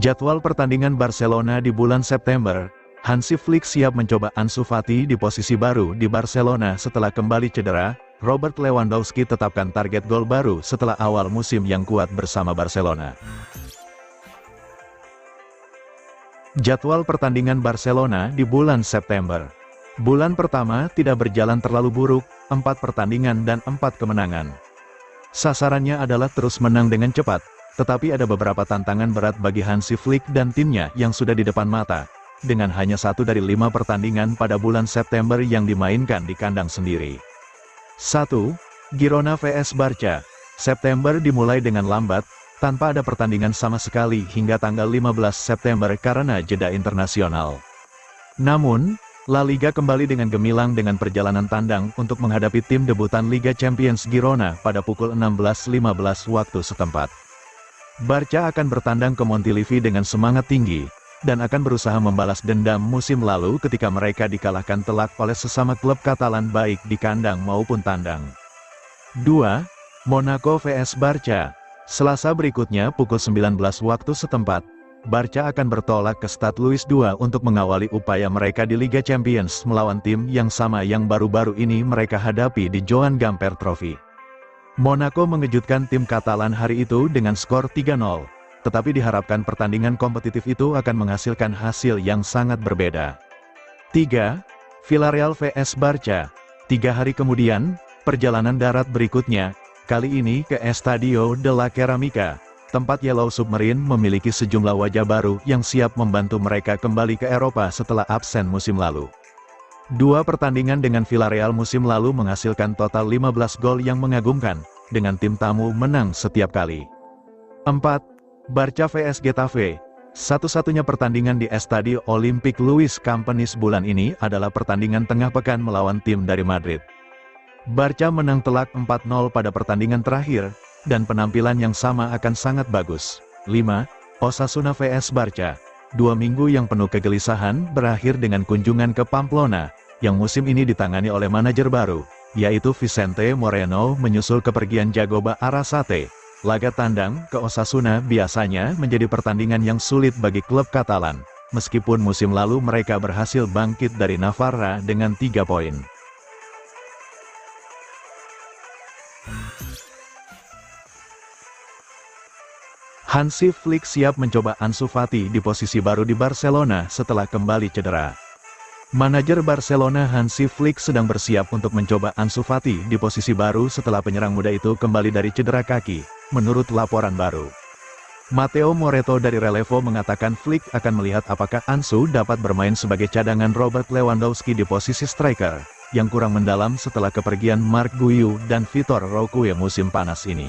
Jadwal pertandingan Barcelona di bulan September, Hansi Flick siap mencoba Ansu Fati di posisi baru di Barcelona setelah kembali cedera. Robert Lewandowski tetapkan target gol baru setelah awal musim yang kuat bersama Barcelona. Jadwal pertandingan Barcelona di bulan September. Bulan pertama tidak berjalan terlalu buruk, 4 pertandingan dan 4 kemenangan. Sasarannya adalah terus menang dengan cepat, tetapi ada beberapa tantangan berat bagi Hansi Flick dan timnya yang sudah di depan mata, dengan hanya 1 dari 5 pertandingan pada bulan September yang dimainkan di kandang sendiri. 1. Girona vs Barca. September dimulai dengan lambat, tanpa ada pertandingan sama sekali hingga tanggal 15 September karena jeda internasional. Namun, La Liga kembali dengan gemilang dengan perjalanan tandang untuk menghadapi tim debutan Liga Champions Girona pada pukul 16.15 waktu setempat. Barca akan bertandang ke Montilivi dengan semangat tinggi, dan akan berusaha membalas dendam musim lalu ketika mereka dikalahkan telak oleh sesama klub Katalan baik di kandang maupun tandang. 2. Monaco vs Barca. Selasa berikutnya pukul 19 waktu setempat, Barca akan bertolak ke Stade Louis II untuk mengawali upaya mereka di Liga Champions melawan tim yang sama yang baru-baru ini mereka hadapi di Joan Gamper Trophy. Monaco mengejutkan tim Katalan hari itu dengan skor 3-0. Tetapi diharapkan pertandingan kompetitif itu akan menghasilkan hasil yang sangat berbeda. 3. Villarreal vs Barca. 3 hari kemudian, perjalanan darat berikutnya, kali ini ke Estadio de la Cerámica, tempat Yellow Submarine memiliki sejumlah wajah baru yang siap membantu mereka kembali ke Eropa setelah absen musim lalu. 2 pertandingan dengan Villarreal musim lalu menghasilkan total 15 gol yang mengagumkan, dengan tim tamu menang setiap kali. 4. Barca vs Getafe. Satu-satunya pertandingan di Estadio Olympique Luis Companys bulan ini adalah pertandingan tengah pekan melawan tim dari Madrid. Barca menang telak 4-0 pada pertandingan terakhir, dan penampilan yang sama akan sangat bagus. 5. Osasuna vs Barca. 2 minggu yang penuh kegelisahan berakhir dengan kunjungan ke Pamplona, yang musim ini ditangani oleh manajer baru, yaitu Vicente Moreno menyusul kepergian Jagoba Arrasate. Laga tandang ke Osasuna biasanya menjadi pertandingan yang sulit bagi klub Katalan, meskipun musim lalu mereka berhasil bangkit dari Navarra dengan 3 poin. Hansi Flick siap mencoba Ansu Fati di posisi baru di Barcelona setelah kembali cedera. Manajer Barcelona Hansi Flick sedang bersiap untuk mencoba Ansu Fati di posisi baru setelah penyerang muda itu kembali dari cedera kaki, menurut laporan baru. Matteo Moretto dari Relevo mengatakan Flick akan melihat apakah Ansu dapat bermain sebagai cadangan Robert Lewandowski di posisi striker, yang kurang mendalam setelah kepergian Marc Guiu dan Vitor Roque musim panas ini.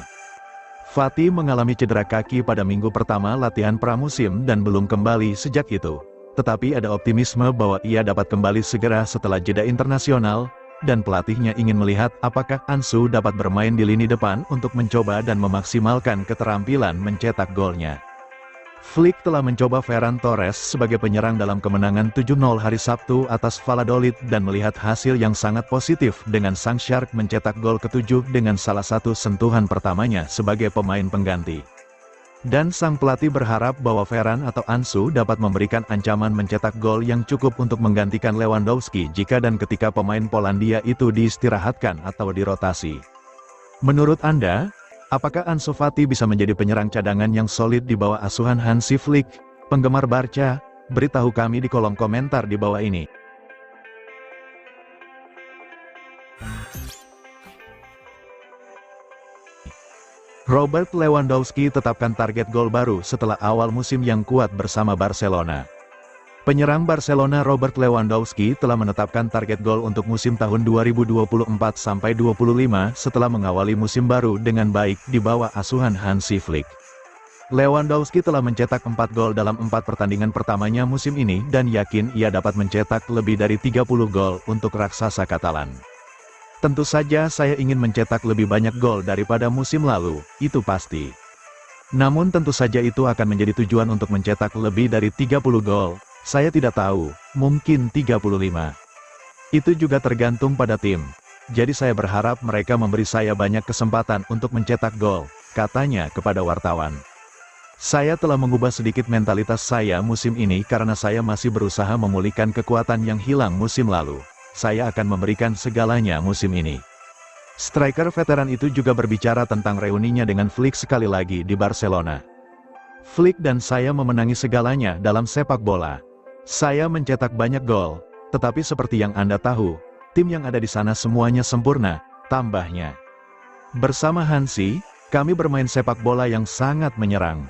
Fati mengalami cedera kaki pada minggu pertama latihan pramusim dan belum kembali sejak itu. Tetapi ada optimisme bahwa ia dapat kembali segera setelah jeda internasional, dan pelatihnya ingin melihat apakah Ansu dapat bermain di lini depan untuk mencoba dan memaksimalkan keterampilan mencetak golnya. Flick telah mencoba Ferran Torres sebagai penyerang dalam kemenangan 7-0 hari Sabtu atas Valladolid dan melihat hasil yang sangat positif dengan sang Shark mencetak gol ke-7 dengan salah satu sentuhan pertamanya sebagai pemain pengganti. Dan sang pelatih berharap bahwa Ferran atau Ansu dapat memberikan ancaman mencetak gol yang cukup untuk menggantikan Lewandowski jika dan ketika pemain Polandia itu diistirahatkan atau dirotasi. Menurut Anda, apakah Ansu Fati bisa menjadi penyerang cadangan yang solid di bawah asuhan Hansi Flick? Penggemar Barca, beritahu kami di kolom komentar di bawah ini. Robert Lewandowski tetapkan target gol baru setelah awal musim yang kuat bersama Barcelona. Penyerang Barcelona Robert Lewandowski telah menetapkan target gol untuk musim tahun 2024-25 setelah mengawali musim baru dengan baik di bawah asuhan Hansi Flick. Lewandowski telah mencetak 4 gol dalam 4 pertandingan pertamanya musim ini dan yakin ia dapat mencetak lebih dari 30 gol untuk raksasa Katalan. Tentu saja saya ingin mencetak lebih banyak gol daripada musim lalu, itu pasti. Namun tentu saja itu akan menjadi tujuan untuk mencetak lebih dari 30 gol, saya tidak tahu, mungkin 35. Itu juga tergantung pada tim. Jadi saya berharap mereka memberi saya banyak kesempatan untuk mencetak gol, katanya kepada wartawan. Saya telah mengubah sedikit mentalitas saya musim ini karena saya masih berusaha memulihkan kekuatan yang hilang musim lalu. Saya akan memberikan segalanya musim ini. Striker veteran itu juga berbicara tentang reuninya dengan Flick sekali lagi di Barcelona. Flick dan saya memenangi segalanya dalam sepak bola. Saya mencetak banyak gol, tetapi seperti yang Anda tahu, tim yang ada di sana semuanya sempurna, tambahnya. Bersama Hansi, kami bermain sepak bola yang sangat menyerang.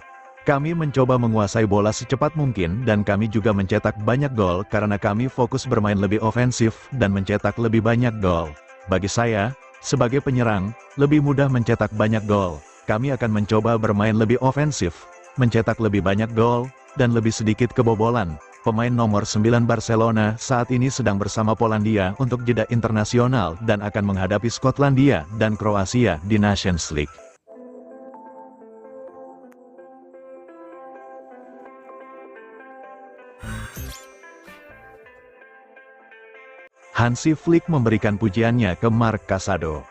Kami mencoba menguasai bola secepat mungkin dan kami juga mencetak banyak gol karena kami fokus bermain lebih ofensif dan mencetak lebih banyak gol. Bagi saya, sebagai penyerang, lebih mudah mencetak banyak gol. Kami akan mencoba bermain lebih ofensif, mencetak lebih banyak gol, dan lebih sedikit kebobolan. Pemain nomor 9 Barcelona saat ini sedang bersama Polandia untuk jeda internasional dan akan menghadapi Skotlandia dan Kroasia di Nations League. Hansi Flick memberikan pujiannya ke Marc Casado.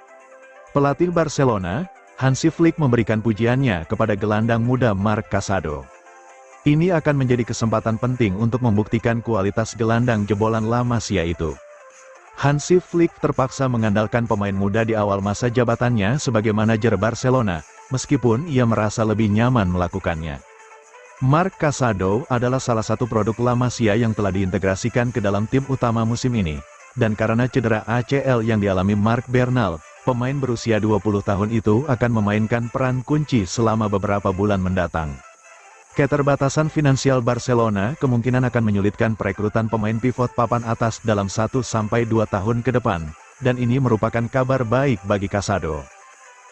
Pelatih Barcelona, Hansi Flick memberikan pujiannya kepada gelandang muda Marc Casado. Ini akan menjadi kesempatan penting untuk membuktikan kualitas gelandang jebolan La Masia itu. Hansi Flick terpaksa mengandalkan pemain muda di awal masa jabatannya sebagai manajer Barcelona, meskipun ia merasa lebih nyaman melakukannya. Marc Casado adalah salah satu produk La Masia yang telah diintegrasikan ke dalam tim utama musim ini. Dan karena cedera ACL yang dialami Marc Bernal, pemain berusia 20 tahun itu akan memainkan peran kunci selama beberapa bulan mendatang. Keterbatasan finansial Barcelona kemungkinan akan menyulitkan perekrutan pemain pivot papan atas dalam 1-2 tahun ke depan, dan ini merupakan kabar baik bagi Casado.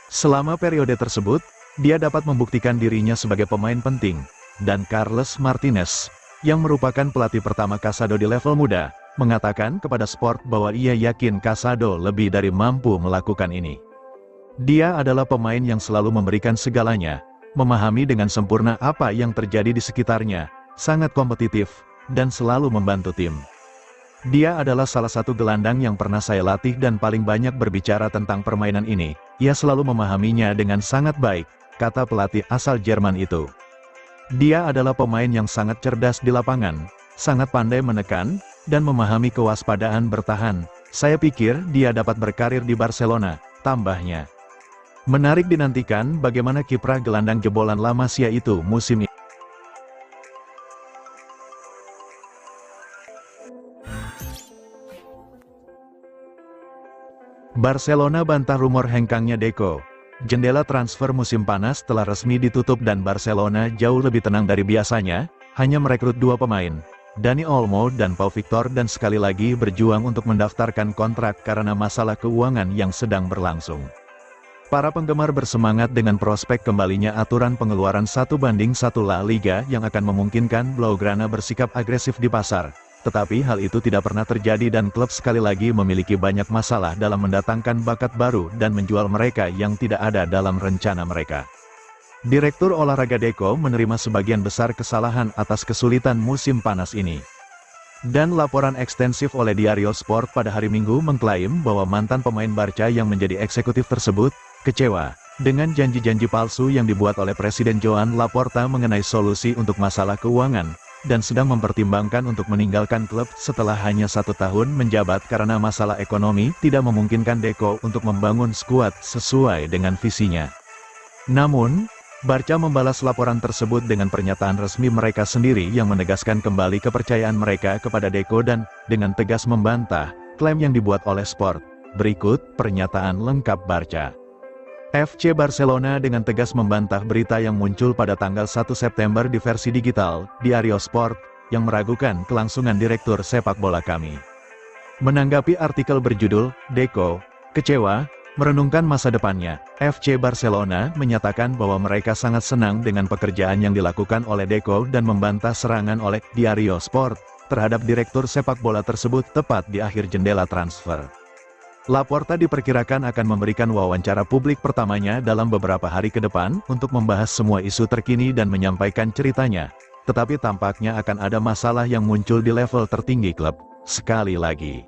Selama periode tersebut, dia dapat membuktikan dirinya sebagai pemain penting, dan Carles Martinez, yang merupakan pelatih pertama Casado di level muda, mengatakan kepada Sport bahwa ia yakin Casado lebih dari mampu melakukan ini. Dia adalah pemain yang selalu memberikan segalanya, memahami dengan sempurna apa yang terjadi di sekitarnya, sangat kompetitif, dan selalu membantu tim. Dia adalah salah satu gelandang yang pernah saya latih dan paling banyak berbicara tentang permainan ini. Ia selalu memahaminya dengan sangat baik, kata pelatih asal Jerman itu. Dia adalah pemain yang sangat cerdas di lapangan, sangat pandai menekan, dan memahami kewaspadaan bertahan. Saya pikir dia dapat berkarir di Barcelona, tambahnya. Menarik dinantikan bagaimana kiprah gelandang jebolan La Masia itu musim ini. Barcelona bantah rumor hengkangnya Deco. Jendela transfer musim panas telah resmi ditutup dan Barcelona jauh lebih tenang dari biasanya, hanya merekrut 2 pemain. Dani Olmo dan Pau Victor dan sekali lagi berjuang untuk mendaftarkan kontrak karena masalah keuangan yang sedang berlangsung. Para penggemar bersemangat dengan prospek kembalinya aturan pengeluaran 1:1 La Liga yang akan memungkinkan Blaugrana bersikap agresif di pasar. Tetapi hal itu tidak pernah terjadi dan klub sekali lagi memiliki banyak masalah dalam mendatangkan bakat baru dan menjual mereka yang tidak ada dalam rencana mereka. Direktur olahraga Deco menerima sebagian besar kesalahan atas kesulitan musim panas ini. Dan laporan ekstensif oleh Diario Sport pada hari Minggu mengklaim bahwa mantan pemain Barca yang menjadi eksekutif tersebut, kecewa dengan janji-janji palsu yang dibuat oleh Presiden Joan Laporta mengenai solusi untuk masalah keuangan, dan sedang mempertimbangkan untuk meninggalkan klub setelah hanya 1 tahun menjabat karena masalah ekonomi tidak memungkinkan Deco untuk membangun skuad sesuai dengan visinya. Namun, Barca membalas laporan tersebut dengan pernyataan resmi mereka sendiri yang menegaskan kembali kepercayaan mereka kepada Deco dan, dengan tegas membantah, klaim yang dibuat oleh Sport. Berikut pernyataan lengkap Barca. FC Barcelona dengan tegas membantah berita yang muncul pada tanggal 1 September di versi digital, Diario Sport, yang meragukan kelangsungan direktur sepak bola kami. Menanggapi artikel berjudul, Deco, kecewa, merenungkan masa depannya, FC Barcelona menyatakan bahwa mereka sangat senang dengan pekerjaan yang dilakukan oleh Deco dan membantah serangan oleh Diario Sport terhadap direktur sepak bola tersebut tepat di akhir jendela transfer. Laporta diperkirakan akan memberikan wawancara publik pertamanya dalam beberapa hari ke depan untuk membahas semua isu terkini dan menyampaikan ceritanya. Tetapi tampaknya akan ada masalah yang muncul di level tertinggi klub. Sekali lagi,